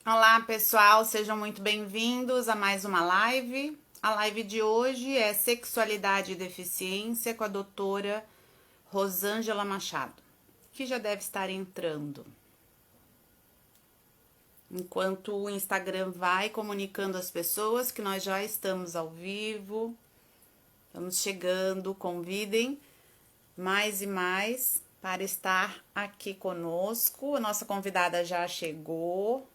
Olá, pessoal, sejam muito bem-vindos a mais uma live. A live de hoje é Sexualidade e Deficiência com a doutora Rosângela Machado, que já deve estar entrando. Enquanto o Instagram vai comunicando às pessoas que nós já estamos ao vivo, estamos chegando, convidem mais e mais para estar aqui conosco. A nossa convidada já chegou.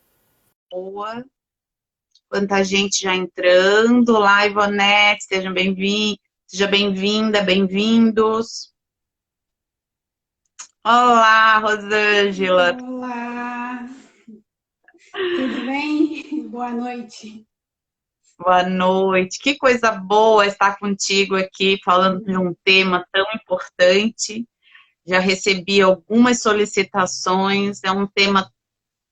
Boa. Quanta gente já entrando. Olá, Ivonete, sejam bem-vindos, seja bem-vinda, bem-vindos. Olá, Rosângela, Olá, tudo bem? Boa noite. boa noite. Que coisa boa estar contigo aqui falando de um tema tão importante. Já recebi algumas solicitações, é um tema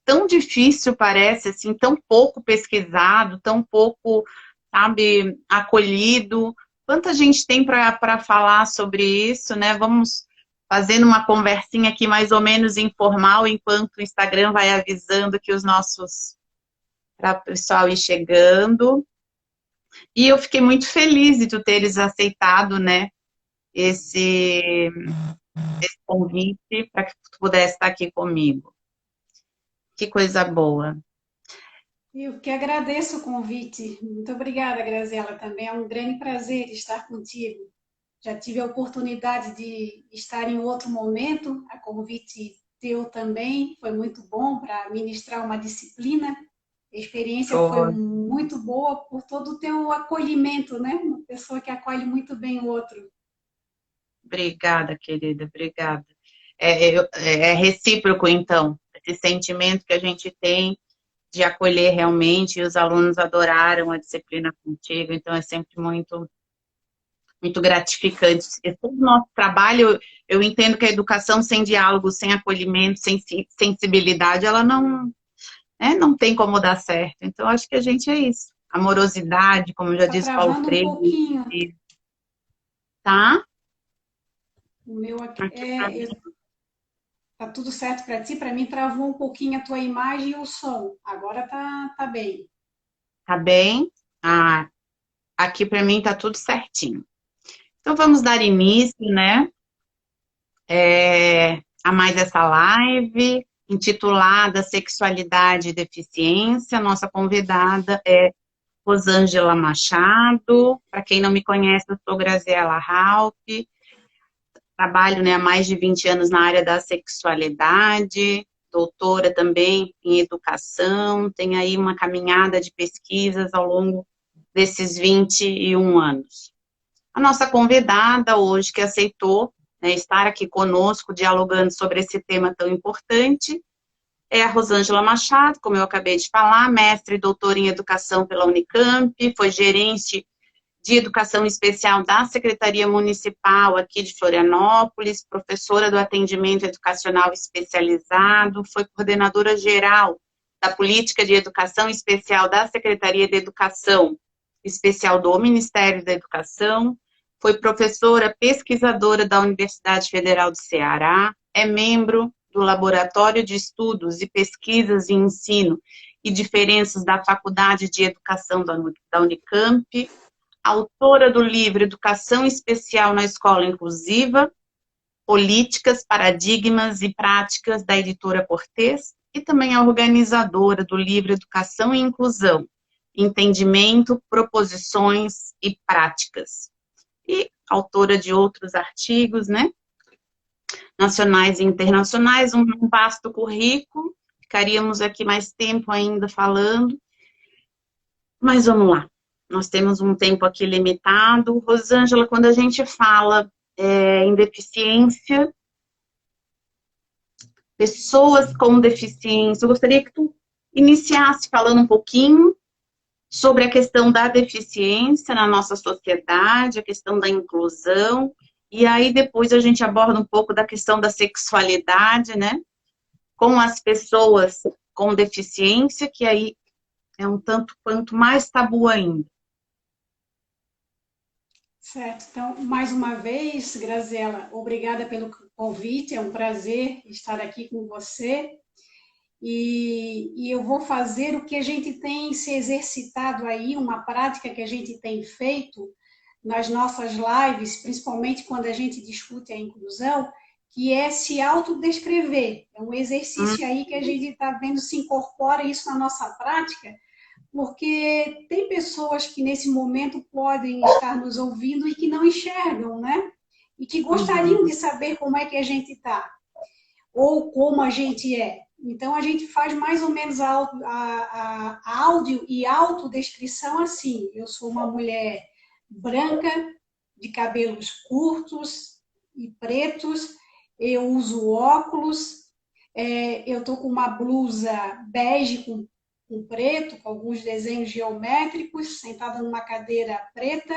tão difícil, parece, assim, tão pouco pesquisado, tão pouco, sabe, acolhido. Quanta gente tem para falar sobre isso, né? Vamos fazendo uma conversinha aqui mais ou menos informal, enquanto o Instagram vai avisando que os nossos, para o pessoal ir chegando. E eu fiquei muito feliz de tu teres aceitado, né, esse convite para que tu pudesse estar aqui comigo. Que coisa boa. Eu que agradeço o convite. Muito obrigada, Graziela. Também é um grande prazer estar contigo. Já tive a oportunidade de estar em outro momento, a convite teu também foi muito bom para ministrar uma disciplina. A experiência foi Oh, muito boa por todo o teu acolhimento, né? Uma pessoa que acolhe muito bem o outro. obrigada, querida, obrigada. É recíproco, então, esse sentimento que a gente tem de acolher realmente, e os alunos adoraram a disciplina contigo, então é sempre muito, muito gratificante. E todo o nosso trabalho, eu entendo que a educação sem diálogo, sem acolhimento, sem sensibilidade, ela não, né, não tem como dar certo. Então, acho que a gente é isso. Amorosidade, como já Está diz Paulo travando um Freire, pouquinho. tá? O meu aqui Aqui pra é, mim. tá tudo certo para ti? Para mim travou um pouquinho a tua imagem e o som. Agora tá bem. Tá bem? Ah, aqui para mim tá tudo certinho. Então vamos dar início, né, a mais essa live intitulada Sexualidade e Deficiência. Nossa convidada é Rosângela Machado. Para quem não me conhece, eu sou Graziela Raupp. Trabalho, né, há mais de 20 anos na área da sexualidade, doutora também em educação. Tenho aí uma caminhada de pesquisas ao longo desses 21 anos. A nossa convidada hoje que aceitou, né, estar aqui conosco dialogando sobre esse tema tão importante é a Rosângela Machado, como eu acabei de falar, mestre e doutora em educação pela Unicamp, foi gerente de educação especial da Secretaria Municipal aqui de Florianópolis, professora do atendimento educacional especializado, foi coordenadora geral da política de educação especial da Secretaria de Educação Especial do Ministério da Educação, foi professora pesquisadora da Universidade Federal do Ceará, é membro do Laboratório de Estudos e Pesquisas em Ensino e Diferenças da Faculdade de Educação da Unicamp, autora do livro Educação Especial na Escola Inclusiva, Políticas, Paradigmas e Práticas, da editora Cortez, e também é organizadora do livro Educação e Inclusão, Entendimento, Proposições e Práticas. E autora de outros artigos, né, nacionais e internacionais, um vasto currículo, ficaríamos aqui mais tempo ainda falando, mas vamos lá. Nós temos um tempo aqui limitado. Rosângela, quando a gente fala em deficiência, pessoas com deficiência, eu gostaria que tu iniciasse falando um pouquinho sobre a questão da deficiência na nossa sociedade, a questão da inclusão, e aí depois a gente aborda um pouco da questão da sexualidade, né? Com as pessoas com deficiência, que aí é um tanto quanto mais tabu ainda. Certo. Então, mais uma vez, Graziela, obrigada pelo convite. É um prazer estar aqui com você. e eu vou fazer o que a gente tem se exercitado aí, uma prática que a gente tem feito nas nossas lives, principalmente quando a gente discute a inclusão, que é se autodescrever. É um exercício aí que a gente está vendo se incorpora isso na nossa prática, porque tem pessoas que nesse momento podem estar nos ouvindo e que não enxergam, né? E que gostariam de saber como é que a gente está, ou como a gente é. Então, a gente faz mais ou menos a áudio e autodescrição assim. Eu sou uma mulher branca, de cabelos curtos e pretos, eu uso óculos, eu estou com uma blusa bege com preto, com alguns desenhos geométricos, sentada numa cadeira preta,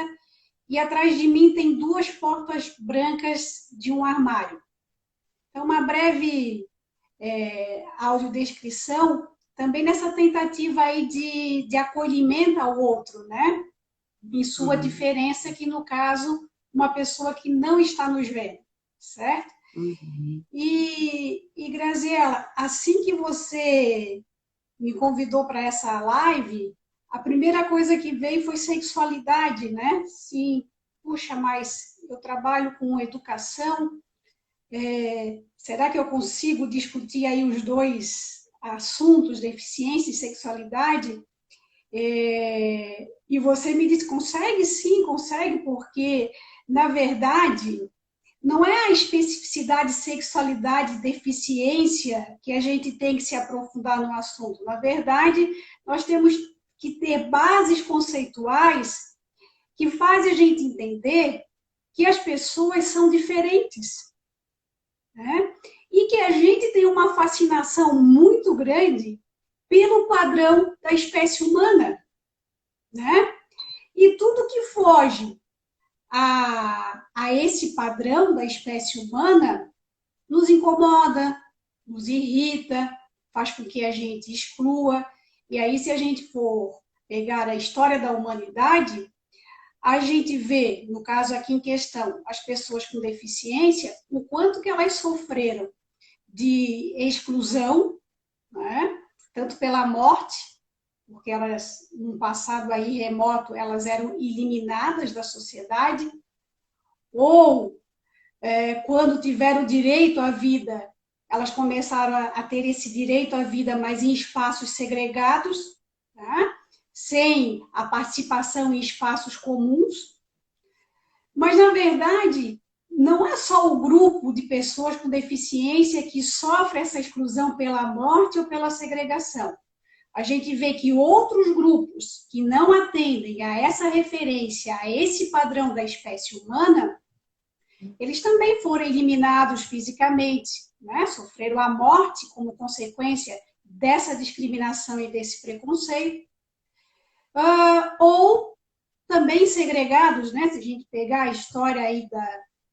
e atrás de mim tem 2 portas brancas de um armário. Então, uma breve audiodescrição, também nessa tentativa aí de acolhimento ao outro, né? Em sua diferença, que no caso, uma pessoa que não está nos vendo, certo? E Graziela, assim que você me convidou para essa live, a primeira coisa que veio foi sexualidade, né? Sim, puxa, mas eu trabalho com educação, será que eu consigo discutir aí os 2 assuntos, deficiência e sexualidade? E você me disse, consegue? Sim, consegue, porque, na verdade, não é a especificidade, sexualidade, deficiência que a gente tem que se aprofundar no assunto. Na verdade, nós temos que ter bases conceituais que fazem a gente entender que as pessoas são diferentes, né? E que a gente tem uma fascinação muito grande pelo padrão da espécie humana, né? E tudo que foge a esse padrão da espécie humana nos incomoda, nos irrita, faz com que a gente exclua. E aí, se a gente for pegar a história da humanidade, a gente vê, no caso aqui em questão, as pessoas com deficiência, o quanto que elas sofreram de exclusão, né? Tanto pela morte, porque elas, num passado aí remoto, elas eram eliminadas da sociedade, ou quando tiveram direito à vida, elas começaram a ter esse direito à vida, mas em espaços segregados, né? Sem a participação em espaços comuns. Mas, na verdade, não é só o grupo de pessoas com deficiência que sofre essa exclusão pela morte ou pela segregação. A gente vê que outros grupos que não atendem a essa referência, a esse padrão da espécie humana, eles também foram eliminados fisicamente, né? Sofreram a morte como consequência dessa discriminação e desse preconceito, ou também segregados, né? Se a gente pegar a história aí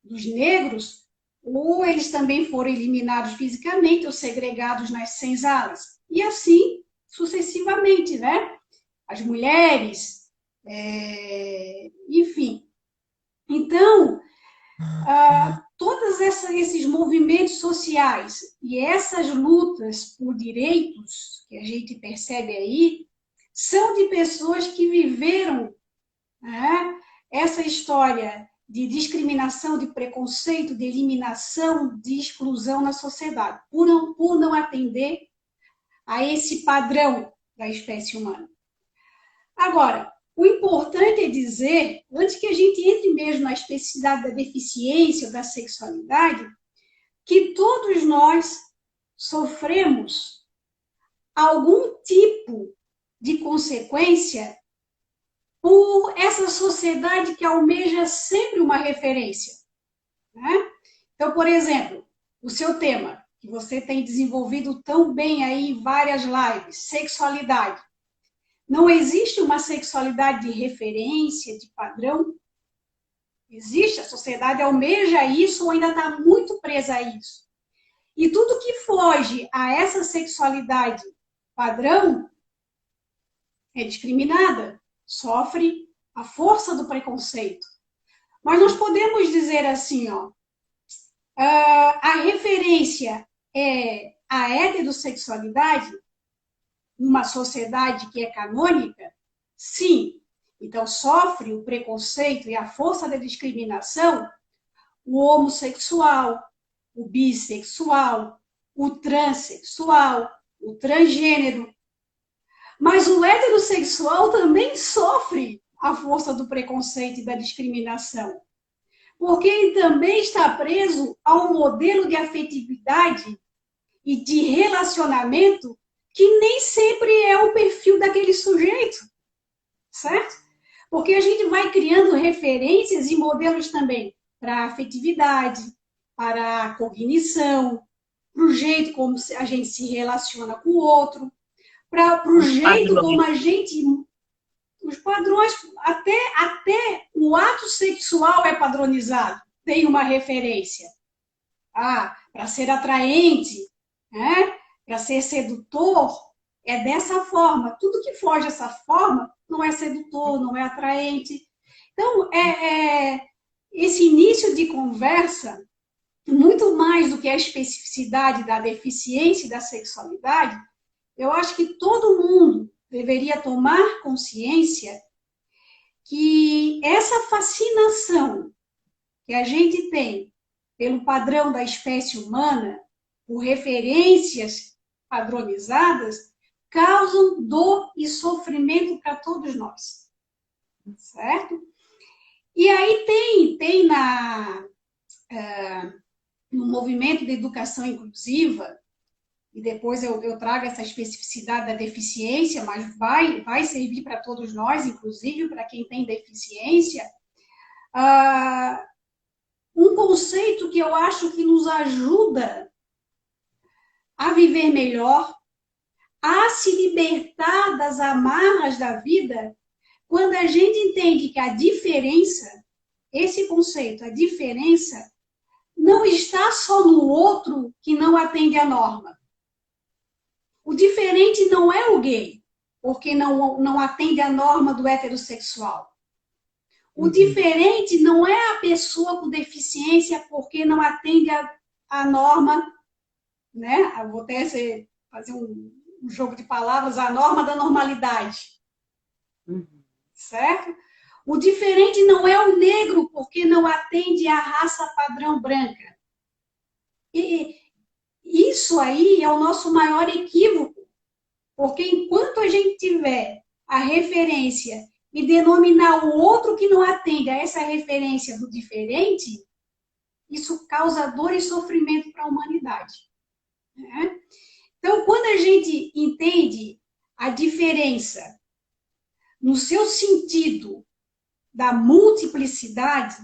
dos negros, ou eles também foram eliminados fisicamente ou segregados nas senzalas. E assim sucessivamente, né? As mulheres, enfim. Então, todos esses movimentos sociais e essas lutas por direitos que a gente percebe aí, são de pessoas que viveram, né, essa história de discriminação, de preconceito, de eliminação, de exclusão na sociedade, por não atender a esse padrão da espécie humana. Agora, o importante é dizer, antes que a gente entre mesmo na especificidade da deficiência ou da sexualidade, que todos nós sofremos algum tipo de consequência por essa sociedade que almeja sempre uma referência, né? Então, por exemplo, o seu tema, que você tem desenvolvido tão bem aí em várias lives, sexualidade. Não existe uma sexualidade de referência, de padrão? Existe, a sociedade almeja isso ou ainda está muito presa a isso. E tudo que foge a essa sexualidade padrão é discriminada, sofre a força do preconceito. Mas nós podemos dizer assim, ó, a referência é a heterossexualidade numa sociedade que é canônica? Sim. Então, sofre o preconceito e a força da discriminação o homossexual, o bissexual, o transexual, o transgênero. Mas o heterossexual também sofre a força do preconceito e da discriminação, porque ele também está preso a um modelo de afetividade e de relacionamento que nem sempre é o perfil daquele sujeito, certo? Porque a gente vai criando referências e modelos também para a afetividade, para a cognição, para o jeito como a gente se relaciona com o outro, para o jeito como a gente... Os padrões, até o ato sexual é padronizado, tem uma referência. Para ser atraente, né? Para ser sedutor, é dessa forma. Tudo que foge dessa forma não é sedutor, não é atraente. Então, esse início de conversa, muito mais do que a especificidade da deficiência e da sexualidade, eu acho que todo mundo deveria tomar consciência que essa fascinação que a gente tem pelo padrão da espécie humana, por referências padronizadas, causam dor e sofrimento para todos nós, certo? E aí tem no movimento de educação inclusiva, e depois eu trago essa especificidade da deficiência, mas vai servir para todos nós, inclusive para quem tem deficiência, um conceito que eu acho que nos ajuda a viver melhor, a se libertar das amarras da vida, quando a gente entende que a diferença, esse conceito, a diferença, não está só no outro que não atende à norma. O diferente não é o gay, porque não atende à norma do heterossexual. O diferente não é a pessoa com deficiência, porque não atende à norma, né? Eu vou até fazer um jogo de palavras, a norma da normalidade. Certo? O diferente não é o negro, porque não atende à raça padrão branca. E isso aí é o nosso maior equívoco, porque enquanto a gente tiver a referência e denominar o outro que não atende a essa referência do diferente, isso causa dor e sofrimento para a humanidade. Né? Então, quando a gente entende a diferença no seu sentido da multiplicidade,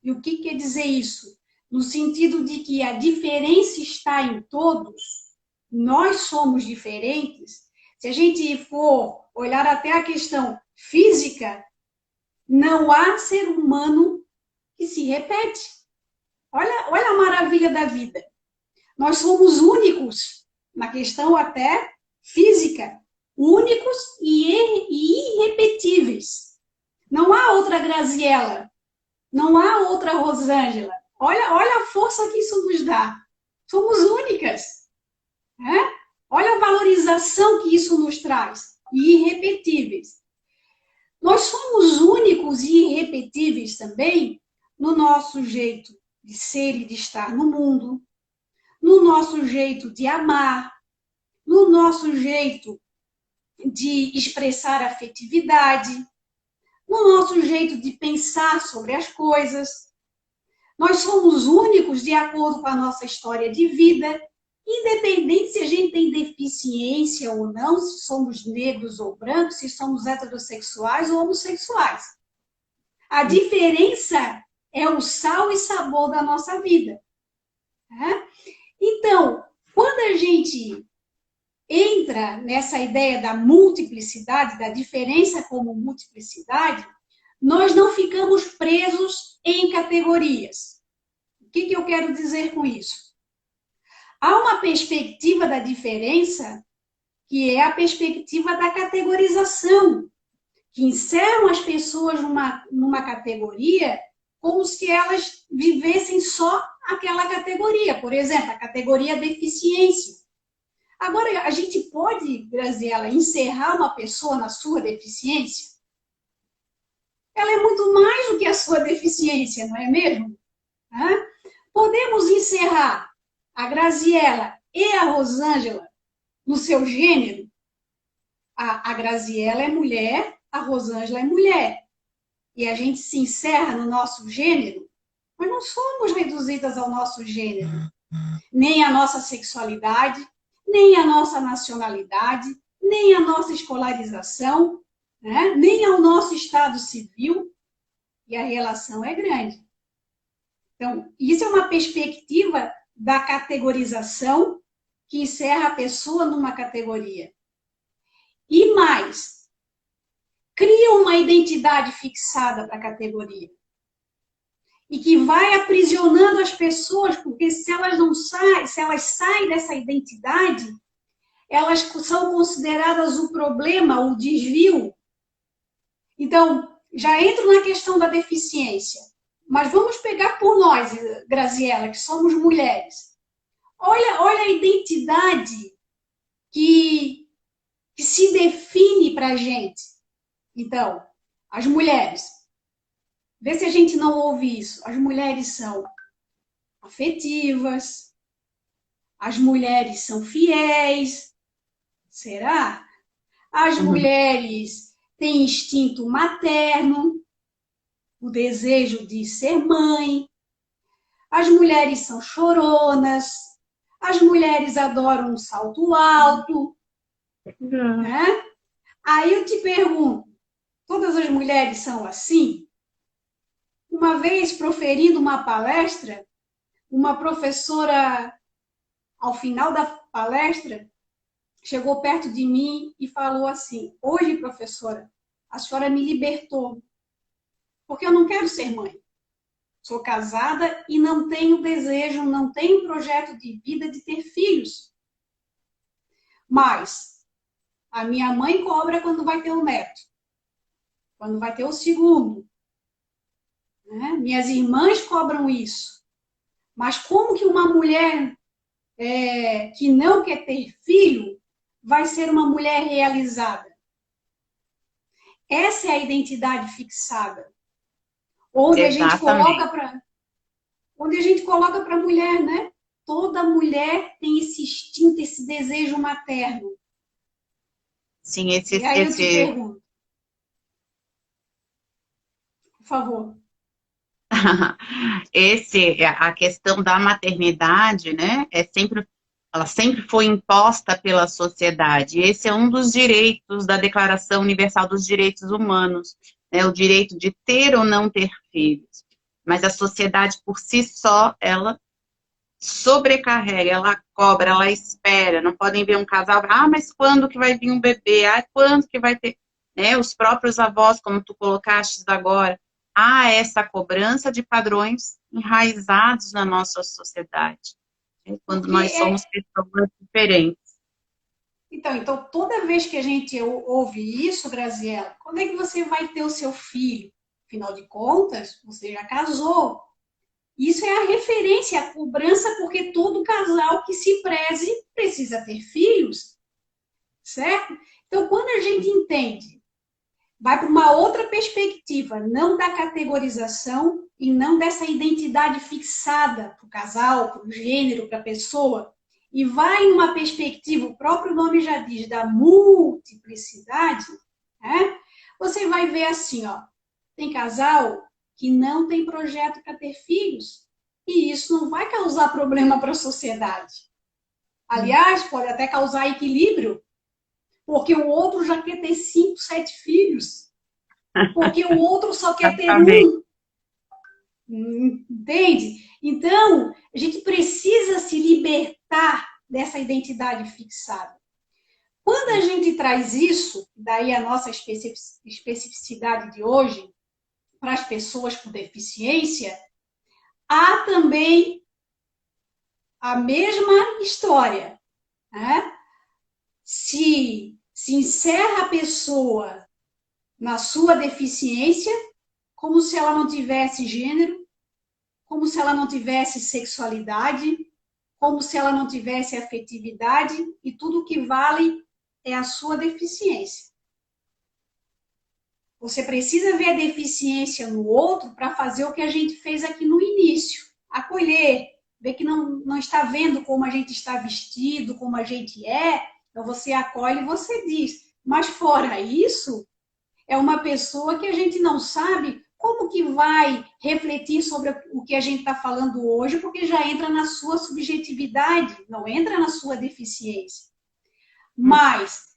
e o que quer dizer isso? No sentido de que a diferença está em todos, nós somos diferentes. Se a gente for olhar até a questão física, não há ser humano que se repete. Olha a maravilha da vida. Nós somos únicos na questão até física, únicos e irrepetíveis. Não há outra Graziella, não há outra Rosângela. Olha a força que isso nos dá. Somos únicas. Né? Olha a valorização que isso nos traz. E irrepetíveis. Nós somos únicos e irrepetíveis também no nosso jeito de ser e de estar no mundo, no nosso jeito de amar, no nosso jeito de expressar afetividade, no nosso jeito de pensar sobre as coisas. Nós somos únicos de acordo com a nossa história de vida, independente se a gente tem deficiência ou não, se somos negros ou brancos, se somos heterossexuais ou homossexuais. A diferença é o sal e sabor da nossa vida. Então, quando a gente entra nessa ideia da multiplicidade, da diferença como multiplicidade, nós não ficamos presos em categorias. O que eu quero dizer com isso? Há uma perspectiva da diferença, que é a perspectiva da categorização, que encerram as pessoas numa categoria como se elas vivessem só aquela categoria. Por exemplo, a categoria deficiência. Agora, a gente pode, Graziela, encerrar uma pessoa na sua deficiência? Ela é muito mais do que a sua deficiência, não é mesmo? Hã? Podemos encerrar a Graziela e a Rosângela no seu gênero? A Graziela é mulher, a Rosângela é mulher. E a gente se encerra no nosso gênero, mas não somos reduzidas ao nosso gênero, nem a nossa sexualidade, nem a nossa nacionalidade, nem a nossa escolarização, né? Nem ao nosso estado civil, e a relação é grande. Então, isso é uma perspectiva da categorização que encerra a pessoa numa categoria. E mais, cria uma identidade fixada para a categoria. E que vai aprisionando as pessoas, porque se elas não saem, se elas saem dessa identidade, elas são consideradas o problema, o desvio. Então, já entro na questão da deficiência. Mas vamos pegar por nós, Graziela, que somos mulheres. Olha a identidade que se define para a gente. Então, as mulheres. Vê se a gente não ouve isso. As mulheres são afetivas, as mulheres são fiéis. Será? As mulheres têm instinto materno, o desejo de ser mãe. As mulheres são choronas. As mulheres adoram um salto alto. Né? Aí eu te pergunto, todas as mulheres são assim? Uma vez, proferindo uma palestra, uma professora, ao final da palestra, chegou perto de mim e falou assim: hoje, professora, a senhora me libertou, porque eu não quero ser mãe. Sou casada e não tenho desejo, não tenho projeto de vida de ter filhos. Mas a minha mãe cobra quando vai ter um neto, quando vai ter o segundo. Né? Minhas irmãs cobram isso. Mas como que uma mulher que não quer ter filho vai ser uma mulher realizada? Essa é a identidade fixada. Onde a gente coloca para a mulher, né? Toda mulher tem esse instinto, esse desejo materno. Sim, E aí eu te pergunto, por favor. A questão da maternidade, né, ela sempre foi imposta pela sociedade. Esse é um dos direitos da Declaração Universal dos Direitos Humanos, né, o direito de ter ou não ter filhos. Mas a sociedade por si só, ela sobrecarrega, ela cobra, ela espera. Não podem ver um casal, mas quando que vai vir um bebê? Quando que vai ter? Né, os próprios avós, como tu colocaste agora, há essa cobrança de padrões enraizados na nossa sociedade, né, quando nós somos pessoas diferentes. Então, toda vez que a gente ouve isso, Graziela, quando é que você vai ter o seu filho? Afinal de contas, você já casou. Isso é a referência, a cobrança, porque todo casal que se preze precisa ter filhos, certo? Então, quando a gente entende, vai para uma outra perspectiva, não da categorização e não dessa identidade fixada para o casal, para o gênero, para a pessoa, e vai numa perspectiva, o próprio nome já diz, da multiplicidade, né? Você vai ver assim, ó, tem casal que não tem projeto para ter filhos, e isso não vai causar problema para a sociedade. Aliás, pode até causar equilíbrio, porque o outro já quer ter 5, 7 filhos, porque o outro só quer ter um. Entende? Então, a gente precisa se libertar dessa identidade fixada. Quando a gente traz isso, daí a nossa especificidade de hoje, para as pessoas com deficiência, há também a mesma história. Né? Se encerra a pessoa na sua deficiência, como se ela não tivesse gênero, como se ela não tivesse sexualidade, como se ela não tivesse afetividade e tudo que vale é a sua deficiência. Você precisa ver a deficiência no outro para fazer o que a gente fez aqui no início. Acolher, ver que não está vendo como a gente está vestido, como a gente é, então você acolhe e você diz. Mas fora isso, é uma pessoa que a gente não sabe como que vai refletir sobre o que a gente está falando hoje, porque já entra na sua subjetividade, não entra na sua deficiência. Mas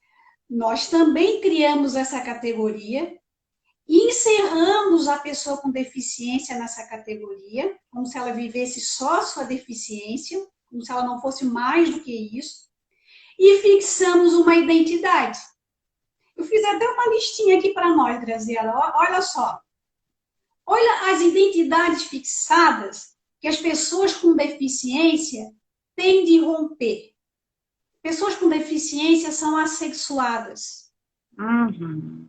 nós também criamos essa categoria, encerramos a pessoa com deficiência nessa categoria, como se ela vivesse só a sua deficiência, como se ela não fosse mais do que isso, e fixamos uma identidade. Eu fiz até uma listinha aqui para nós, Graziela. Olha só. Olha as identidades fixadas que as pessoas com deficiência têm de romper. Pessoas com deficiência são assexuadas. Uhum.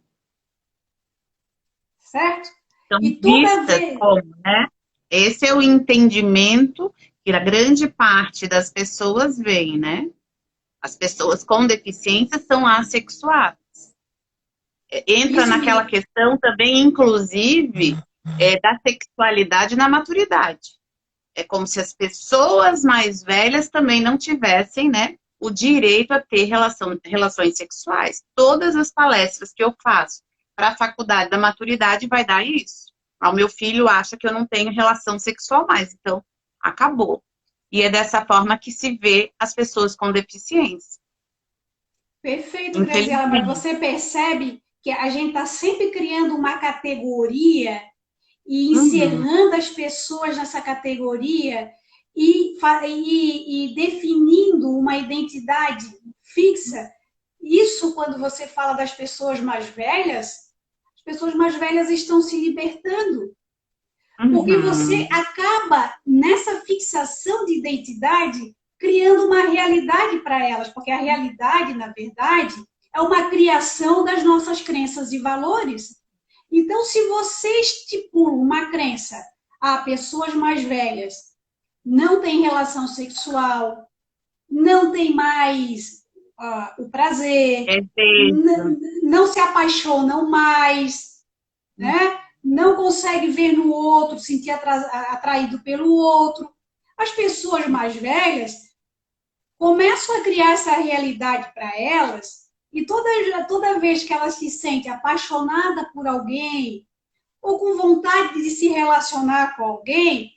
Certo? São E toda vistas vez... como, né? Esse é o entendimento que a grande parte das pessoas vê, né? As pessoas com deficiência são assexuadas. Entra Isso naquela me... questão também, inclusive, da sexualidade na maturidade. É como se as pessoas mais velhas também não tivessem, né, o direito a ter relações sexuais. Todas as palestras que eu faço para a faculdade da maturidade vai dar isso. O meu filho acha que eu não tenho relação sexual mais, então acabou. E é dessa forma que se vê as pessoas com deficiência. Perfeito, Graziela, mas Infelizmente. você percebe que a gente está sempre criando uma categoria e Uhum. encerrando as pessoas nessa categoria e definindo uma identidade fixa. Isso, quando você fala das pessoas mais velhas, as pessoas mais velhas estão se libertando. Porque você Uhum. acaba, nessa fixação de identidade, criando uma realidade para elas. Porque a realidade, na verdade, é uma criação das nossas crenças e valores. Então, se você estipula uma crença, pessoas mais velhas não têm relação sexual, não tem mais o prazer, não se apaixonam mais, né? Não consegue ver no outro, sentir atraído pelo outro. As pessoas mais velhas começam a criar essa realidade para elas e toda vez que elas se sentem apaixonada por alguém ou com vontade de se relacionar com alguém,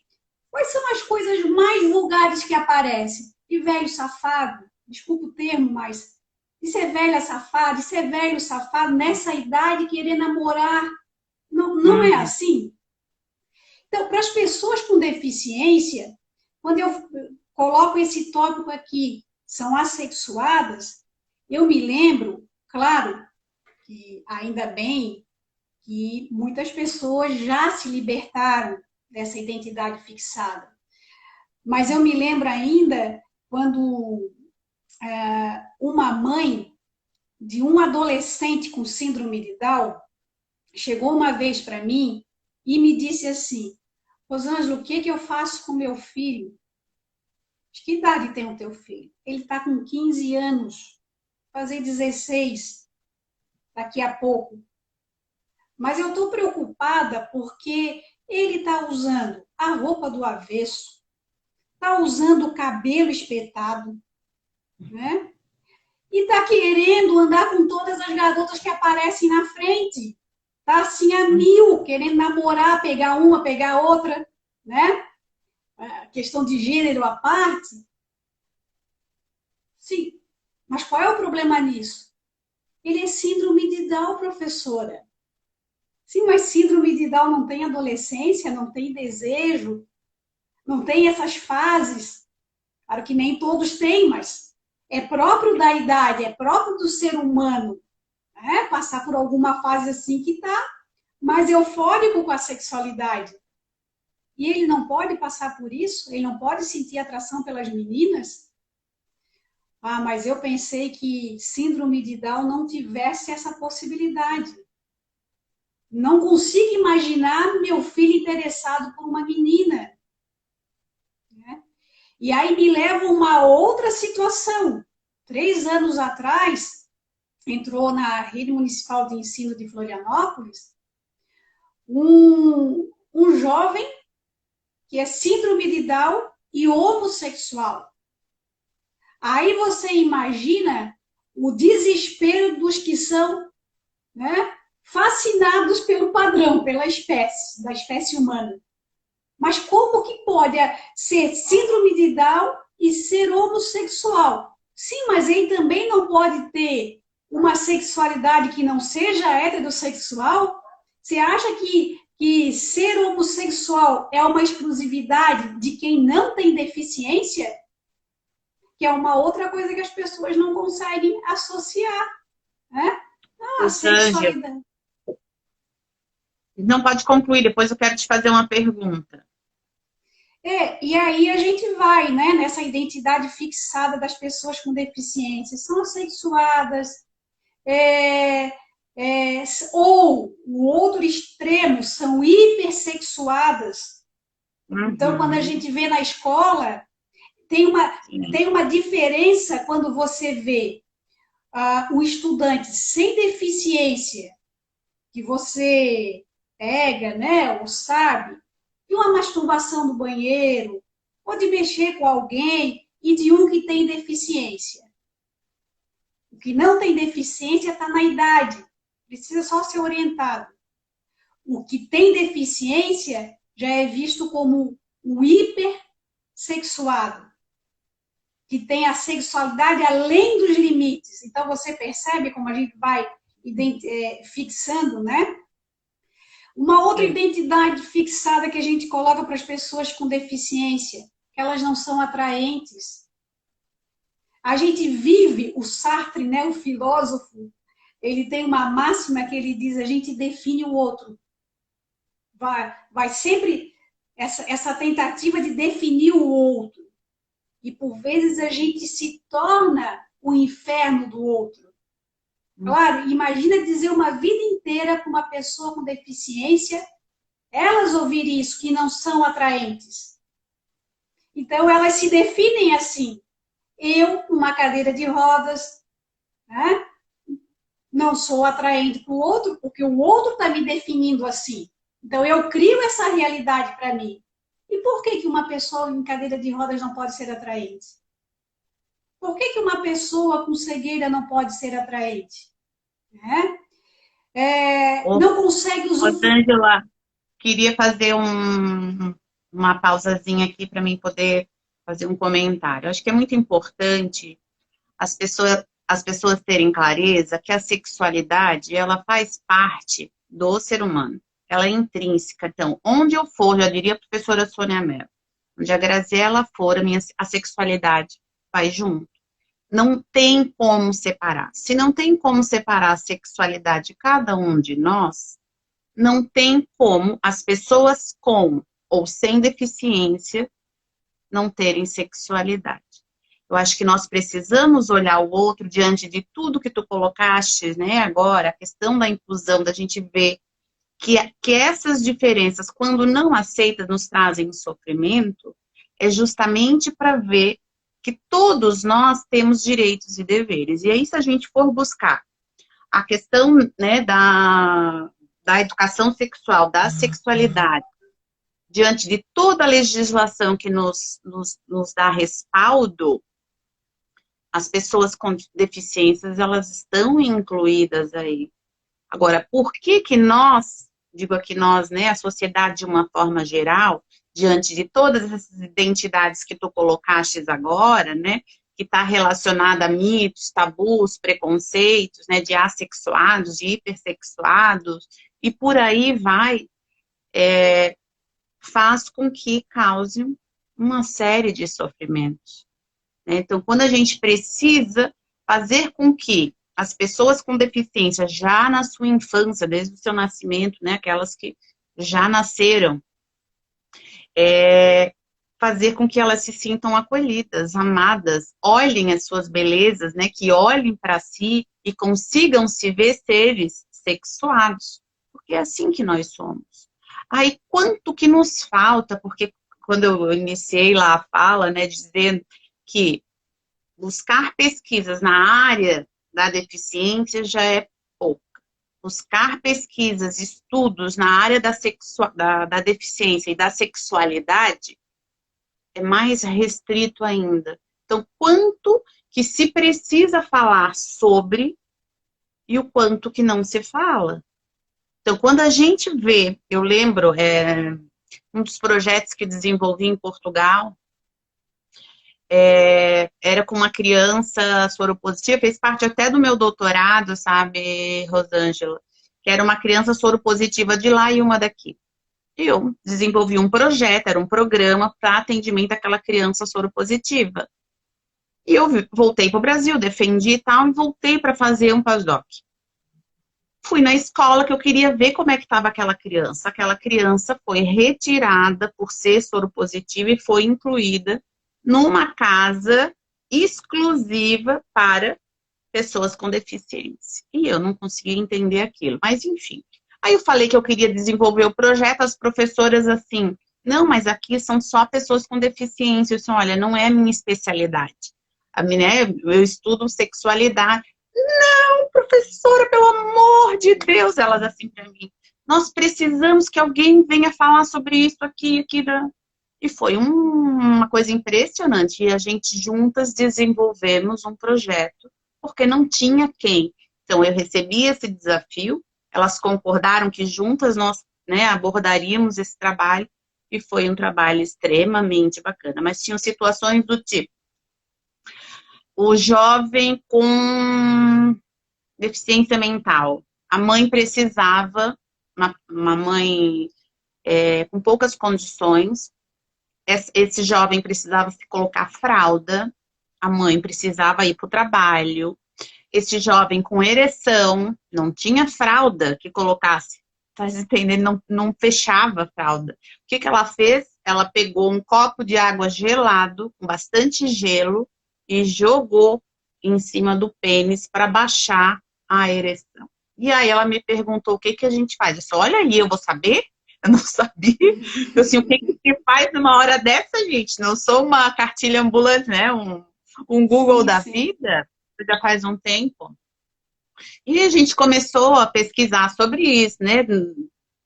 quais são as coisas mais vulgares que aparecem? De velho safado, desculpa o termo, mas de ser velha safada, de ser velho safado nessa idade querer namorar. Não é assim? Então, para as pessoas com deficiência, quando eu coloco esse tópico aqui, são assexuadas, eu me lembro, claro, que ainda bem que muitas pessoas já se libertaram dessa identidade fixada. Mas eu me lembro ainda quando uma mãe de um adolescente com síndrome de Down chegou uma vez para mim e me disse assim: Rosângela, o que eu faço com meu filho? De que idade tem o teu filho? Ele está com 15 anos, fazer 16 daqui a pouco. Mas eu estou preocupada porque ele está usando a roupa do avesso, está usando o cabelo espetado, né? E está querendo andar com todas as garotas que aparecem na frente. Está assim a mil, querendo namorar, pegar uma, pegar outra, né? A questão de gênero à parte. Sim, mas qual é o problema nisso? Ele é síndrome de Down, professora. Sim, mas síndrome de Down não tem adolescência, não tem desejo, não tem essas fases. Claro que nem todos têm, mas é próprio da idade, é próprio do ser humano, né? Passar por alguma fase assim que está mais eufórico com a sexualidade. E ele não pode passar por isso? Ele não pode sentir atração pelas meninas? Mas eu pensei que síndrome de Down não tivesse essa possibilidade. Não consigo imaginar meu filho interessado por uma menina. Né? E aí me leva a uma outra situação. 3 anos atrás, entrou na Rede Municipal de Ensino de Florianópolis um jovem que é síndrome de Down e homossexual. Aí você imagina o desespero dos que são, né, fascinados pelo padrão, pela espécie, da espécie humana. Mas como que pode ser síndrome de Down e ser homossexual? Sim, mas ele também não pode ter uma sexualidade que não seja heterossexual? Você acha que ser homossexual é uma exclusividade de quem não tem deficiência? Que é uma outra coisa que as pessoas não conseguem associar, né? Ah, Rosângela, sexualidade. não pode concluir, depois eu quero te fazer uma pergunta. E aí a gente vai, né, nessa identidade fixada das pessoas com deficiência. São assexuadas, ou o outro extremo, são hipersexuadas. Então, quando a gente vê na escola, tem uma diferença quando você vê o estudante sem deficiência, que você pega, né, ou sabe, de uma masturbação no banheiro, ou de mexer com alguém, e de um que tem deficiência. O que não tem deficiência está na idade, precisa só ser orientado. O que tem deficiência já é visto como um hipersexuado, que tem a sexualidade além dos limites. Então, você percebe como a gente vai fixando, né? Uma outra identidade fixada que a gente coloca para as pessoas com deficiência, que elas não são atraentes. A gente vive, o Sartre, né, o filósofo, ele tem uma máxima que ele diz, a gente define o outro. Vai sempre essa tentativa de definir o outro. E, por vezes, a gente se torna o inferno do outro. Claro, imagina dizer uma vida inteira para uma pessoa com deficiência, elas ouvirem isso, que não são atraentes. Então, elas se definem assim. Eu, com uma cadeira de rodas, né, não sou atraente para o outro, porque o outro está me definindo assim. Então, eu crio essa realidade para mim. E por que uma pessoa em cadeira de rodas não pode ser atraente? Por que uma pessoa com cegueira não pode ser atraente? Não consegue usufruir. Rosângela, queria fazer uma pausazinha aqui para mim poder fazer um comentário. Acho que é muito importante as pessoas terem clareza que a sexualidade, ela faz parte do ser humano. Ela é intrínseca. Então, onde eu for, já diria a professora Sônia Mello, onde a Graziela for, a sexualidade vai junto. Não tem como separar. Se não tem como separar a sexualidade de cada um de nós, não tem como as pessoas com ou sem deficiência não terem sexualidade. Eu acho que nós precisamos olhar o outro diante de tudo que tu colocaste, né, agora, a questão da inclusão, da gente ver que essas diferenças, quando não aceitas, nos trazem sofrimento, é justamente para ver que todos nós temos direitos e deveres. E aí, se a gente for buscar a questão, né, da educação sexual, da sexualidade, diante de toda a legislação que nos dá respaldo, as pessoas com deficiências, elas estão incluídas aí. Agora, por que nós, digo aqui nós, né, a sociedade de uma forma geral, diante de todas essas identidades que tu colocaste agora, né, que está relacionada a mitos, tabus, preconceitos, né, de assexuados, de hipersexuados, e por aí vai, faz com que cause uma série de sofrimentos. Né? Então, quando a gente precisa fazer com que as pessoas com deficiência, já na sua infância, desde o seu nascimento, né, aquelas que já nasceram, fazer com que elas se sintam acolhidas, amadas, olhem as suas belezas, né, que olhem para si e consigam se ver seres sexuados, porque é assim que nós somos. Aí, quanto que nos falta, porque quando eu iniciei lá a fala, né, dizendo que buscar pesquisas na área da deficiência já é pouco. Buscar pesquisas, estudos na área da deficiência e da sexualidade é mais restrito ainda. Então, quanto que se precisa falar sobre e o quanto que não se fala. Então, quando a gente vê, eu lembro, um dos projetos que desenvolvi em Portugal, era com uma criança soropositiva, fez parte até do meu doutorado, sabe, Rosângela? Que era uma criança soropositiva de lá e uma daqui. Eu desenvolvi um projeto, era um programa para atendimento àquela criança soropositiva. E eu voltei para o Brasil, defendi e tal, e voltei para fazer um pós-doc. Fui na escola que eu queria ver como é que estava aquela criança. Aquela criança foi retirada por ser soropositiva e foi incluída numa casa exclusiva para pessoas com deficiência. E eu não conseguia entender aquilo, mas enfim. Aí eu falei que eu queria desenvolver o projeto, as professoras assim, não, mas aqui são só pessoas com deficiência. Eu disse, olha, não é a minha especialidade. Eu estudo sexualidade. Não, professora, pelo amor de Deus, elas assim para mim. Nós precisamos que alguém venha falar sobre isso aqui, aqui. E foi uma coisa impressionante. E a gente juntas desenvolvemos um projeto, porque não tinha quem. Então, eu recebi esse desafio, elas concordaram que juntas nós, né, abordaríamos esse trabalho, e foi um trabalho extremamente bacana. Mas tinham situações do tipo, o jovem com deficiência mental. A mãe precisava, uma mãe com poucas condições, esse jovem precisava se colocar fralda, a mãe precisava ir para o trabalho, esse jovem com ereção não tinha fralda que colocasse, tá entendendo? Não fechava a fralda. O que ela fez? Ela pegou um copo de água gelado, com bastante gelo, e jogou em cima do pênis para baixar a ereção. E aí ela me perguntou o que a gente faz. Eu disse, olha aí, eu vou saber? Eu não sabia. Eu assim, o que se faz numa hora dessa, gente? Não sou uma cartilha ambulante, né? Um Google da vida, já faz um tempo. E a gente começou a pesquisar sobre isso, né?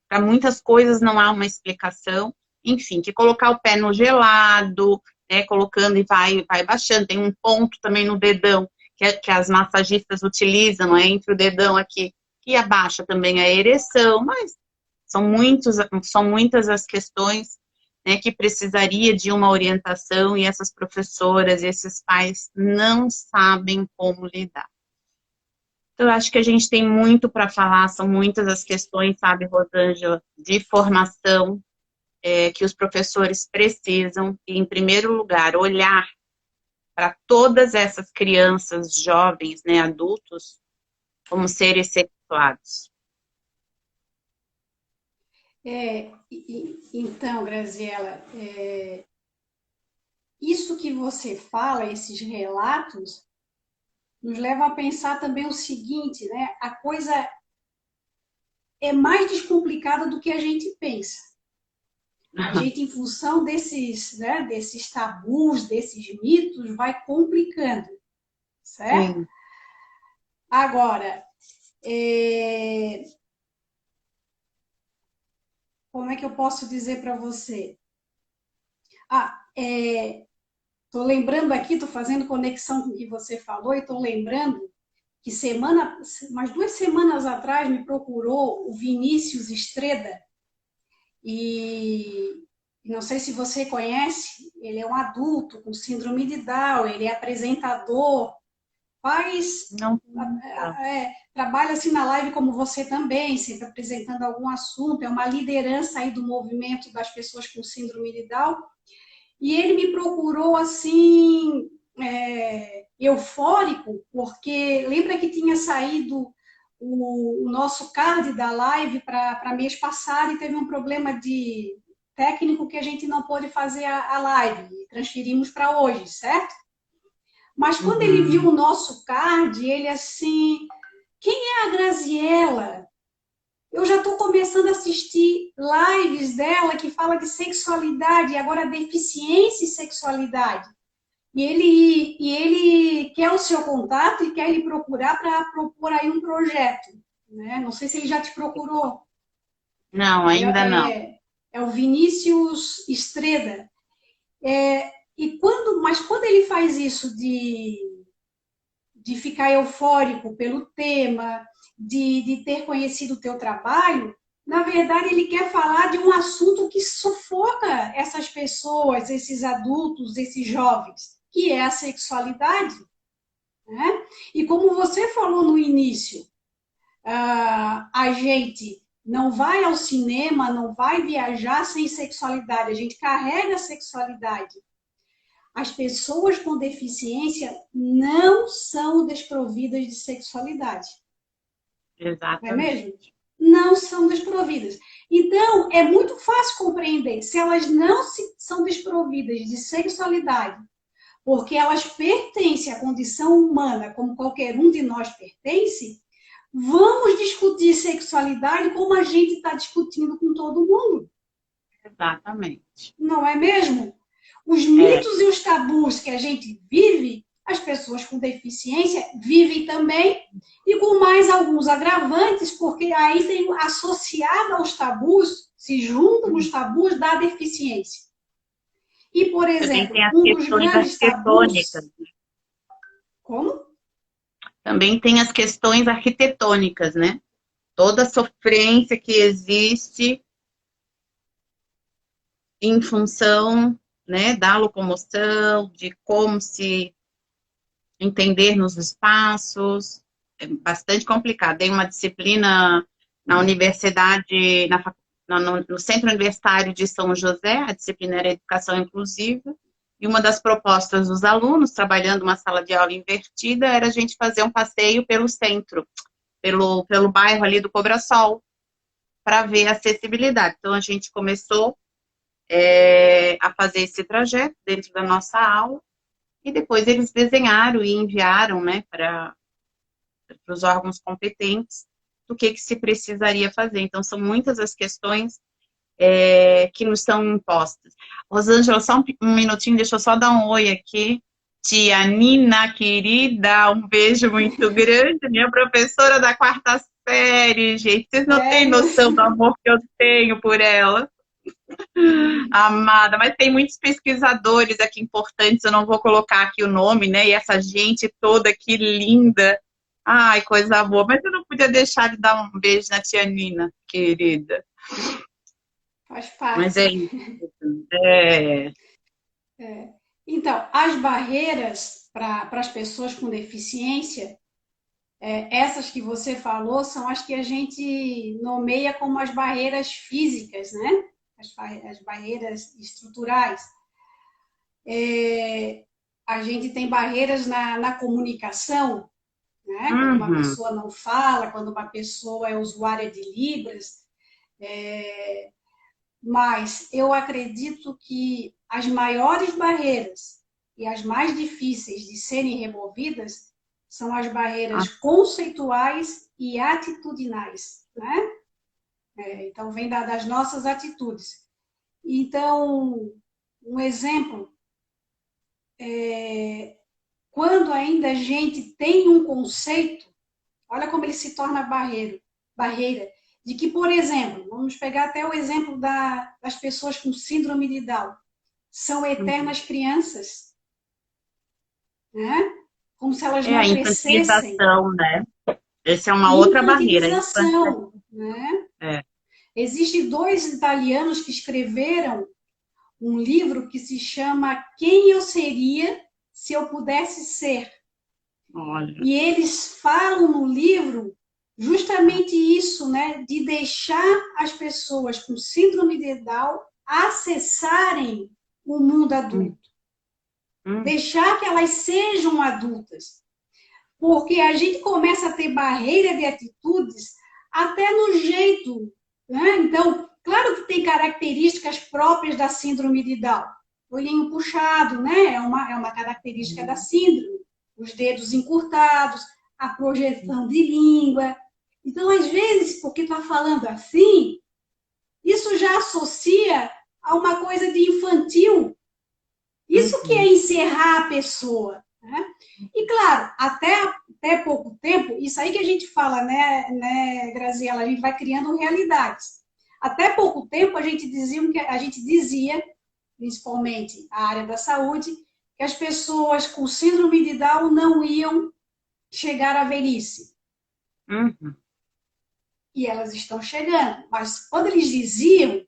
Para muitas coisas não há uma explicação. Enfim, que colocar o pé no gelado, né? Colocando e vai baixando. Tem um ponto também no dedão que as massagistas utilizam, não é? Entre o dedão aqui, que abaixa também a ereção, mas são muitas as questões, né, que precisaria de uma orientação e essas professoras e esses pais não sabem como lidar. Então, eu acho que a gente tem muito para falar, são muitas as questões, sabe, Rosângela, de formação que os professores precisam, e, em primeiro lugar, olhar para todas essas crianças, jovens, né, adultos, como seres sexuados. Então, Graziela, isso que você fala, esses relatos, nos leva a pensar também o seguinte, né? A coisa é mais descomplicada do que a gente pensa. A gente, em função desses, né, desses tabus, desses mitos, vai complicando, certo? Sim. Agora, como é que eu posso dizer para você? Estou lembrando aqui, estou fazendo conexão com o que você falou e estou lembrando que umas 2 semanas atrás me procurou o Vinícius Estreda e não sei se você conhece, ele é um adulto com síndrome de Down, ele é apresentador, trabalha assim na live como você também, sempre apresentando algum assunto, é uma liderança aí do movimento das pessoas com síndrome de Down. E ele me procurou assim, eufórico, porque lembra que tinha saído o nosso card da live para mês passado e teve um problema de técnico que a gente não pôde fazer a live, e transferimos para hoje, certo? Mas quando ele viu o nosso card, ele assim, quem é a Graziela? Eu já estou começando a assistir lives dela que fala de sexualidade, agora deficiência e sexualidade. E ele quer o seu contato e quer lhe procurar para propor aí um projeto. Né? Não sei se ele já te procurou. Não, ainda não. É o Vinícius Estreda. Mas quando ele faz isso de ficar eufórico pelo tema, de ter conhecido o teu trabalho, na verdade ele quer falar de um assunto que sufoca essas pessoas, esses adultos, esses jovens, que é a sexualidade. Né? E como você falou no início, a gente não vai ao cinema, não vai viajar sem sexualidade, a gente carrega a sexualidade. As pessoas com deficiência não são desprovidas de sexualidade. Exatamente. Não é mesmo? Não são desprovidas. Então, é muito fácil compreender se elas não são desprovidas de sexualidade, porque elas pertencem à condição humana, como qualquer um de nós pertence, vamos discutir sexualidade como a gente está discutindo com todo mundo. Exatamente. Não é mesmo? Os mitos e os tabus que a gente vive, as pessoas com deficiência vivem também, e com mais alguns agravantes, porque aí tem associado aos tabus, se juntam os tabus da deficiência. E, por exemplo, um dos grandes tabus... Como? Também tem as questões arquitetônicas, né? Toda a sofrência que existe em função, né, da locomoção, de como se entender nos espaços. É bastante complicado. Tem uma disciplina na universidade, no Centro Universitário de São José, a disciplina era Educação Inclusiva, e uma das propostas dos alunos, trabalhando uma sala de aula invertida, era a gente fazer um passeio pelo centro, pelo bairro ali do Cobrasol, para ver a acessibilidade. Então, a gente começou a fazer esse trajeto dentro da nossa aula, e depois eles desenharam e enviaram, né, para os órgãos competentes do que se precisaria fazer. Então, são muitas as questões que nos são impostas. Rosângela, só um minutinho, deixa eu só dar um oi aqui. Tia Nina, querida, um beijo muito grande, minha professora da 4ª série, gente. Vocês não têm noção do amor que eu tenho por ela. Amada, mas tem muitos pesquisadores aqui importantes, eu não vou colocar aqui o nome, né? E essa gente toda aqui linda. Ai, coisa boa. Mas eu não podia deixar de dar um beijo na tia Nina, querida. Faz parte. Mas é isso. Então, as barreiras para as pessoas com deficiência, essas que você falou, são as que a gente nomeia como as barreiras físicas, né? As barreiras estruturais. A gente tem barreiras na comunicação, né? Quando uma pessoa não fala, quando uma pessoa é usuária de Libras. Mas eu acredito que as maiores barreiras e as mais difíceis de serem removidas são as barreiras conceituais e atitudinais, né? Então, vem das nossas atitudes. Então, um exemplo, quando ainda a gente tem um conceito, olha como ele se torna barreira, de que, por exemplo, vamos pegar até o exemplo das pessoas com síndrome de Down, são eternas crianças, né? Como se elas não crescessem. A infantilização, né? Essa é uma outra barreira. Infantilização, né? Existem 2 italianos que escreveram um livro que se chama Quem Eu Seria Se Eu Pudesse Ser. Olha. E eles falam no livro justamente isso, né? De deixar as pessoas com síndrome de Down acessarem o mundo adulto. Deixar que elas sejam adultas. Porque a gente começa a ter barreira de atitudes até no jeito, né? Então, claro que tem características próprias da síndrome de Down. Olhinho puxado, né? É uma característica da síndrome. Os dedos encurtados, a projeção de língua. Então, às vezes, porque está falando assim, isso já associa a uma coisa de infantil. Isso que é encerrar a pessoa. Né? E, claro, até pouco tempo, isso aí que a gente fala, né, Graziela, a gente vai criando realidades. Até pouco tempo, a gente dizia, principalmente a área da saúde, que as pessoas com síndrome de Down não iam chegar à velhice. Uhum. E elas estão chegando. Mas quando eles diziam,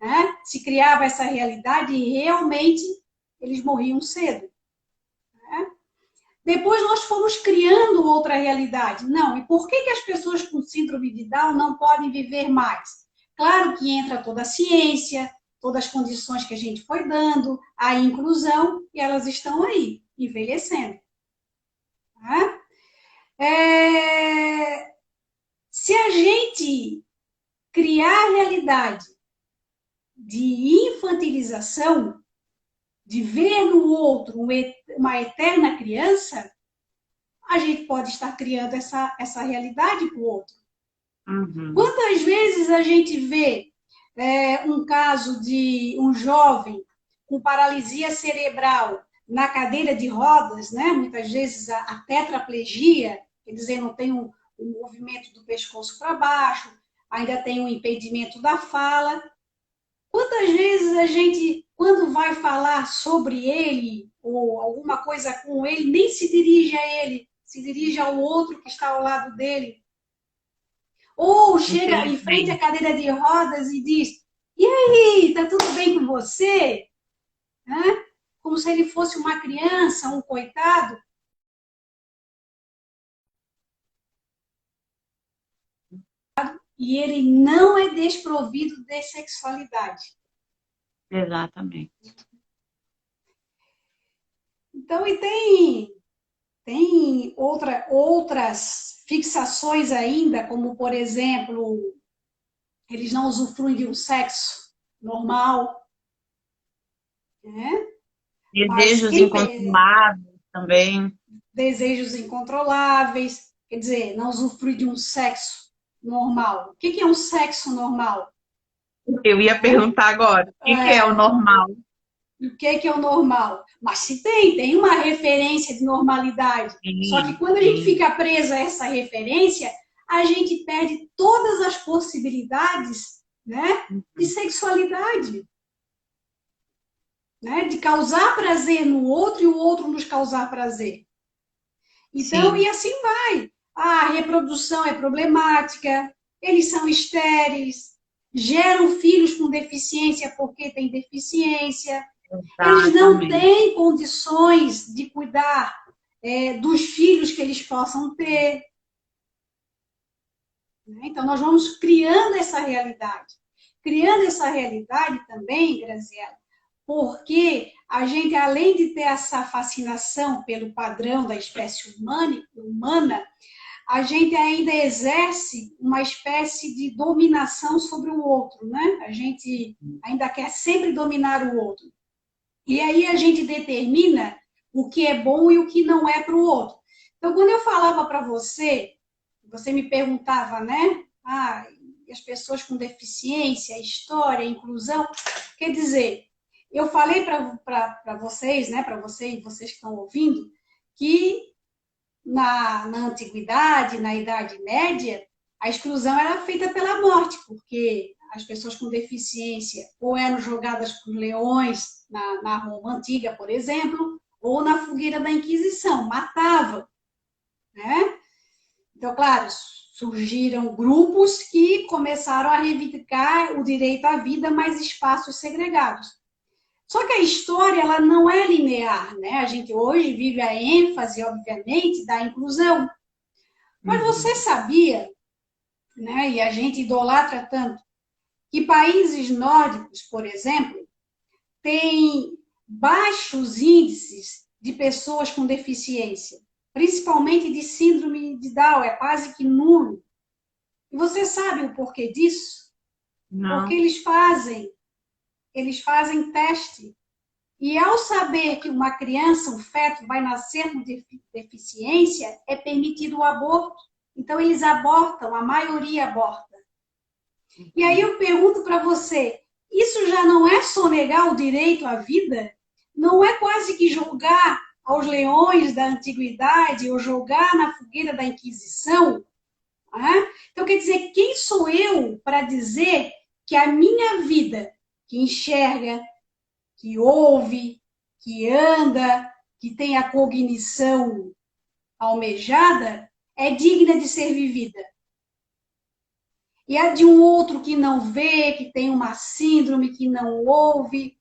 né, se criava essa realidade e realmente eles morriam cedo. Né? Depois nós fomos criando outra realidade. Não, e por que as pessoas com síndrome de Down não podem viver mais? Claro que entra toda a ciência, todas as condições que a gente foi dando, a inclusão, e elas estão aí, envelhecendo. Né? Se a gente criar a realidade de infantilização, de ver no outro uma eterna criança, a gente pode estar criando essa realidade para o outro. Uhum. Quantas vezes a gente vê um caso de um jovem com paralisia cerebral na cadeira de rodas, né? Muitas vezes a tetraplegia, quer dizer, não tem um movimento do pescoço para baixo, ainda tem um impedimento da fala. Quantas vezes a gente, quando vai falar sobre ele ou alguma coisa com ele, nem se dirige a ele, se dirige ao outro que está ao lado dele? Ou chega em frente à cadeira de rodas e diz: "E aí, tá tudo bem com você?" Né? Como se ele fosse uma criança, um coitado. E ele não é desprovido de sexualidade. Exatamente. Então, e tem outras fixações ainda, como, por exemplo, eles não usufruem de um sexo normal. Né? Desejos incontroláveis também. Desejos incontroláveis, quer dizer, não usufrui de um sexo normal. O que é um sexo normal? Eu ia perguntar agora, o que é o normal? O que é o normal? Mas se tem uma referência de normalidade. Sim, Só que quando a gente fica presa a essa referência, a gente perde todas as possibilidades, né, de sexualidade. Né, de causar prazer no outro e o outro nos causar prazer. Então, Sim. e assim vai. A reprodução é problemática, eles são estéreis, geram filhos com deficiência porque têm deficiência, eles não Exatamente. têm condições de cuidar dos filhos que eles possam ter. Então, nós vamos criando essa realidade. Criando essa realidade também, Graziela, porque a gente, além de ter essa fascinação pelo padrão da espécie humana, a gente ainda exerce uma espécie de dominação sobre o outro, né? A gente ainda quer sempre dominar o outro. E aí a gente determina o que é bom e o que não é para o outro. Então, quando eu falava para você, você me perguntava, né? As pessoas com deficiência, história, inclusão. Quer dizer, eu falei para vocês, né? Para você e vocês que estão ouvindo, que na antiguidade, na Idade Média, a exclusão era feita pela morte, porque as pessoas com deficiência ou eram jogadas por leões na Roma Antiga, por exemplo, ou na fogueira da Inquisição, matavam. Né? Então, claro, surgiram grupos que começaram a reivindicar o direito à vida, mas espaços segregados. Só que a história ela não é linear, né? A gente hoje vive a ênfase, obviamente, da inclusão. Mas você sabia, né? E a gente idolatra tanto, que países nórdicos, por exemplo, têm baixos índices de pessoas com deficiência, principalmente de síndrome de Down, é quase que nulo. E você sabe o porquê disso? Não. Porque eles fazem teste. E ao saber que uma criança, um feto, vai nascer com deficiência, é permitido o aborto. Então, eles abortam, a maioria aborta. E aí eu pergunto para você, isso já não é sonegar o direito à vida? Não é quase que jogar aos leões da antiguidade ou jogar na fogueira da Inquisição? Né? Então, quer dizer, quem sou eu para dizer que a minha vida, que enxerga, que ouve, que anda, que tem a cognição almejada, é digna de ser vivida? E a de um outro que não vê, que tem uma síndrome, que não ouve,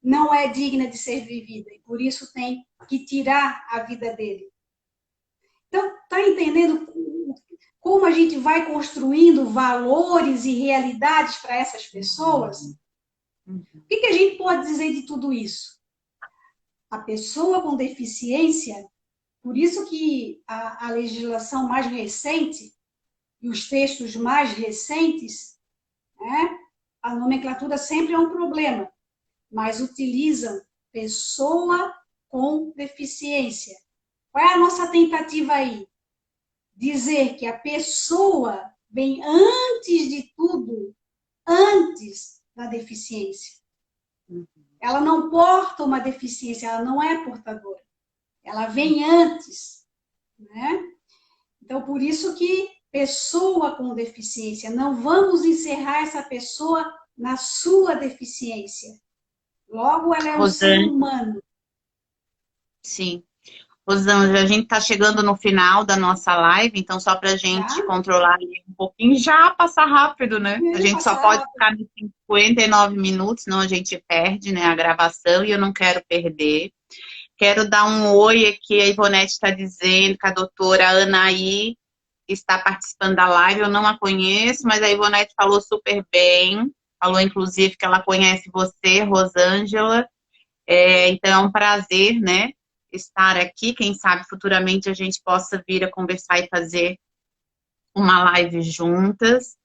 não é digna de ser vivida. E por isso tem que tirar a vida dele. Então, está entendendo como a gente vai construindo valores e realidades para essas pessoas? O que a gente pode dizer de tudo isso? A pessoa com deficiência, por isso que a legislação mais recente e os textos mais recentes, né, a nomenclatura sempre é um problema, mas utilizam pessoa com deficiência. Qual é a nossa tentativa aí? Dizer que a pessoa vem antes de tudo, antes da deficiência. Ela não porta uma deficiência, ela não é portadora. Ela vem antes, né? Então, por isso que pessoa com deficiência, não vamos encerrar essa pessoa na sua deficiência. Logo, ela é um ser humano. Sim. Rosângela, a gente está chegando no final da nossa live, então só para a gente controlar um pouquinho, já passar rápido, né? A gente só pode ficar nos 59 minutos, senão a gente perde, né, a gravação, e eu não quero perder. Quero dar um oi aqui, a Ivonete está dizendo que a doutora Anaí está participando da live, eu não a conheço, mas a Ivonete falou super bem, falou inclusive que ela conhece você, Rosângela, então é um prazer, né, estar aqui, quem sabe futuramente a gente possa vir a conversar e fazer uma live juntas.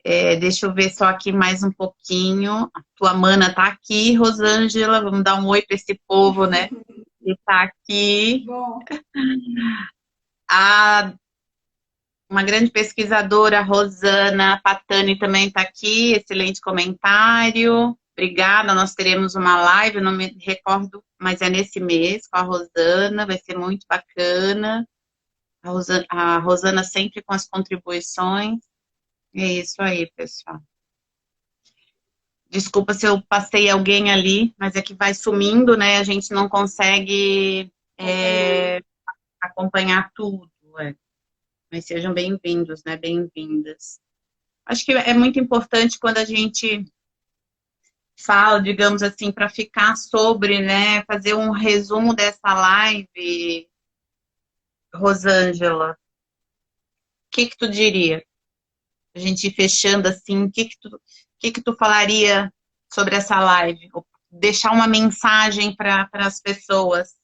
Deixa eu ver só aqui mais um pouquinho, a tua mana tá aqui, Rosângela, vamos dar um oi para esse povo, né, que tá aqui. Bom. Uma grande pesquisadora, Rosana Patani, também está aqui, excelente comentário. Obrigada, nós teremos uma live, eu não me recordo, mas é nesse mês, com a Rosana, vai ser muito bacana. A Rosana sempre com as contribuições. É isso aí, pessoal. Desculpa se eu passei alguém ali, mas é que vai sumindo, né? A gente não consegue acompanhar tudo, Mas sejam bem-vindos, né? Bem-vindas. Acho que é muito importante quando a gente fala, digamos assim, para ficar sobre, né? Fazer um resumo dessa live, Rosângela. O que tu diria? A gente ir fechando assim, o que tu falaria sobre essa live? Ou deixar uma mensagem para as pessoas?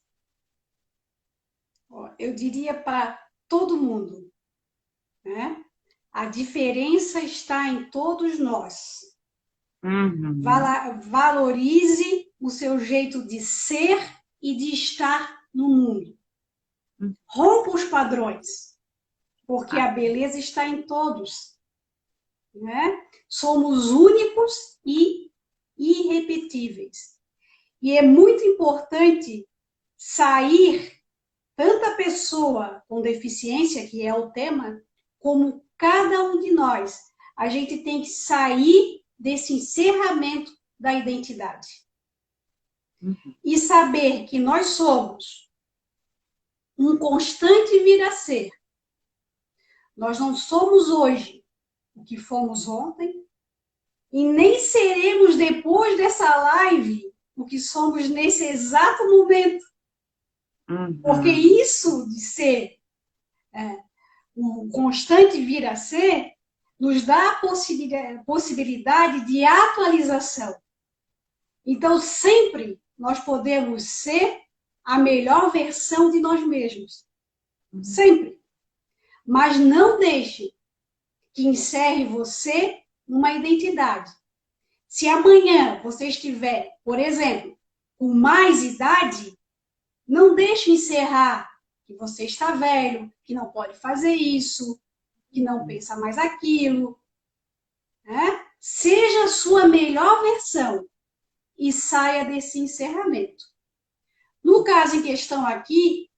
Eu diria para todo mundo, né? A diferença está em todos nós. Uhum. Valorize o seu jeito de ser e de estar no mundo. Rompa os padrões, porque a beleza está em todos, né? Somos únicos e irrepetíveis. E é muito importante sair, tanta pessoa com deficiência, que é o tema, como cada um de nós. A gente tem que sair desse encerramento da identidade. E saber que nós somos um constante vir a ser. Nós não somos hoje o que fomos ontem e nem seremos depois dessa live o que somos nesse exato momento. Porque isso de ser um constante vir a ser nos dá a possibilidade de atualização. Então, sempre nós podemos ser a melhor versão de nós mesmos. Sempre. Mas não deixe que encerre você uma identidade. Se amanhã você estiver, por exemplo, com mais idade, não deixe encerrar que você está velho, que não pode fazer isso, que não pensa mais aquilo, né? Seja a sua melhor versão e saia desse encerramento. No caso em questão aqui,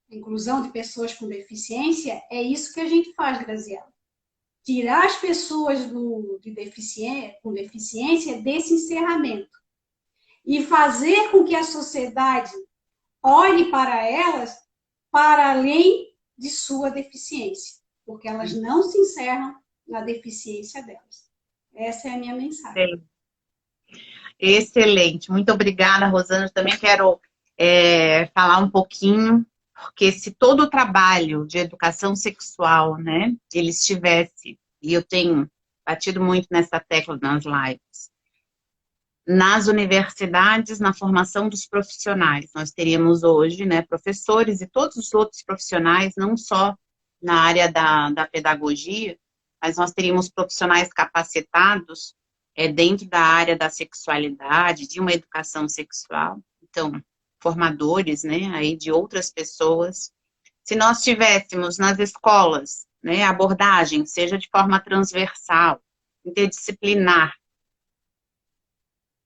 a inclusão de pessoas com deficiência, é isso que a gente faz, Graziela. Tirar as pessoas com deficiência desse encerramento e fazer com que a sociedade olhe para elas para além de sua deficiência, porque elas não se encerram na deficiência delas. Essa é a minha mensagem. Excelente. Muito obrigada, Rosângela. Eu também quero falar um pouquinho, porque se todo o trabalho de educação sexual, né, ele estivesse, e eu tenho batido muito nessa tecla nas lives, nas universidades, na formação dos profissionais. Nós teríamos hoje, né, professores e todos os outros profissionais, não só na área da pedagogia, mas nós teríamos profissionais capacitados dentro da área da sexualidade, de uma educação sexual. Então, formadores, né, aí de outras pessoas. Se nós tivéssemos nas escolas, né, abordagem, seja de forma transversal, interdisciplinar,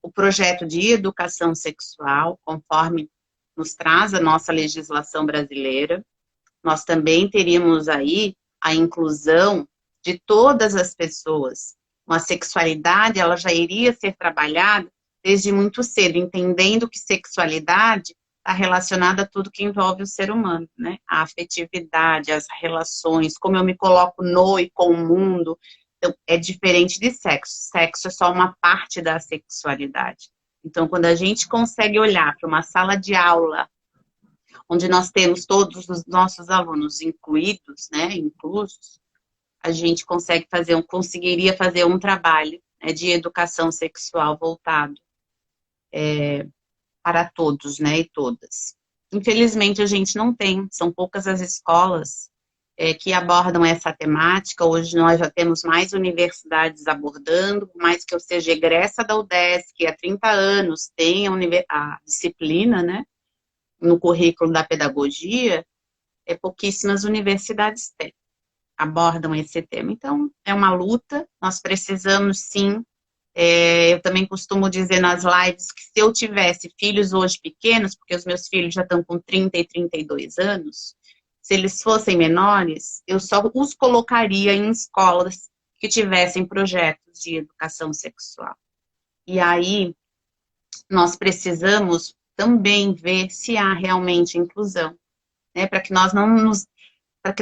o projeto de educação sexual, conforme nos traz a nossa legislação brasileira. Nós também teríamos aí a inclusão de todas as pessoas. Uma sexualidade, ela já iria ser trabalhada desde muito cedo, entendendo que sexualidade está relacionada a tudo que envolve o ser humano, né? A afetividade, as relações, como eu me coloco no e com o mundo. Então, é diferente de sexo. Sexo é só uma parte da sexualidade. Então, quando a gente consegue olhar para uma sala de aula, onde nós temos todos os nossos alunos incluídos, né, inclusos, a gente conseguiria fazer um trabalho, né, de educação sexual voltado para todos, né, e todas. Infelizmente, a gente não tem, são poucas as escolas que abordam essa temática. Hoje nós já temos mais universidades abordando, por mais que eu seja egressa da UDESC, há 30 anos tenha a disciplina, né, no currículo da pedagogia, pouquíssimas universidades abordam esse tema. Então, é uma luta, nós precisamos sim. Eu também costumo dizer nas lives que se eu tivesse filhos hoje pequenos, porque os meus filhos já estão com 30 e 32 anos, se eles fossem menores, eu só os colocaria em escolas que tivessem projetos de educação sexual. E aí, nós precisamos também ver se há realmente inclusão, né, para que nós para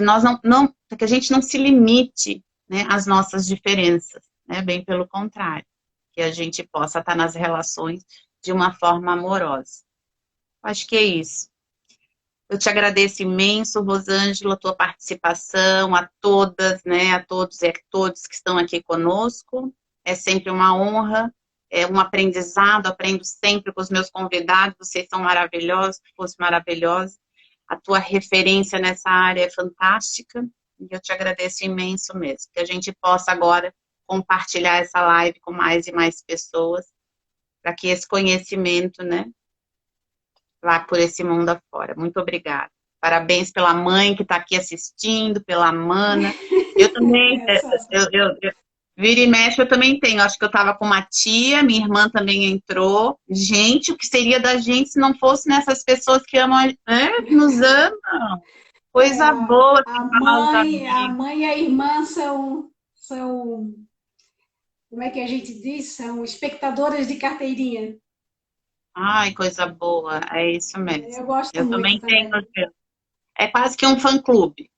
que a gente não se limite, né, às nossas diferenças, né, bem pelo contrário, que a gente possa estar nas relações de uma forma amorosa. Acho que é isso. Eu te agradeço imenso, Rosângela, a tua participação, a todas, né, a todos e a todos que estão aqui conosco. É sempre uma honra, é um aprendizado, aprendo sempre com os meus convidados, vocês são maravilhosos, que fosse maravilhosa. A tua referência nessa área é fantástica, e eu te agradeço imenso mesmo, que a gente possa agora compartilhar essa live com mais e mais pessoas, para que esse conhecimento, né, vá por esse mundo afora. Muito obrigada. Parabéns pela mãe que está aqui assistindo, pela mana. Eu também, vira e mexe, eu também tenho. Acho que eu estava com uma tia, minha irmã também entrou. Gente, o que seria da gente se não fosse nessas pessoas que amam, né, que nos amam? Coisa boa. A mãe e a irmã são, como é que a gente diz? São espectadoras de carteirinha. Ai, coisa boa. É isso mesmo. Eu gosto Eu muito também tenho. também. É quase que um fã-clube.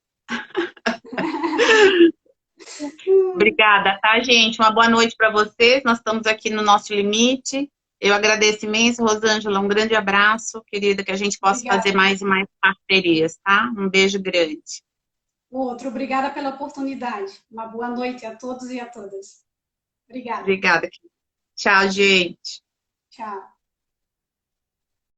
Obrigada, tá, gente? Uma boa noite para vocês. Nós estamos aqui no nosso limite. Eu agradeço imenso, Rosângela. Um grande abraço, querida, que a gente possa fazer mais e mais parcerias, tá? Um beijo grande. Obrigada pela oportunidade. Uma boa noite a todos e a todas. Obrigada. Obrigada. Tchau, gente. Tchau.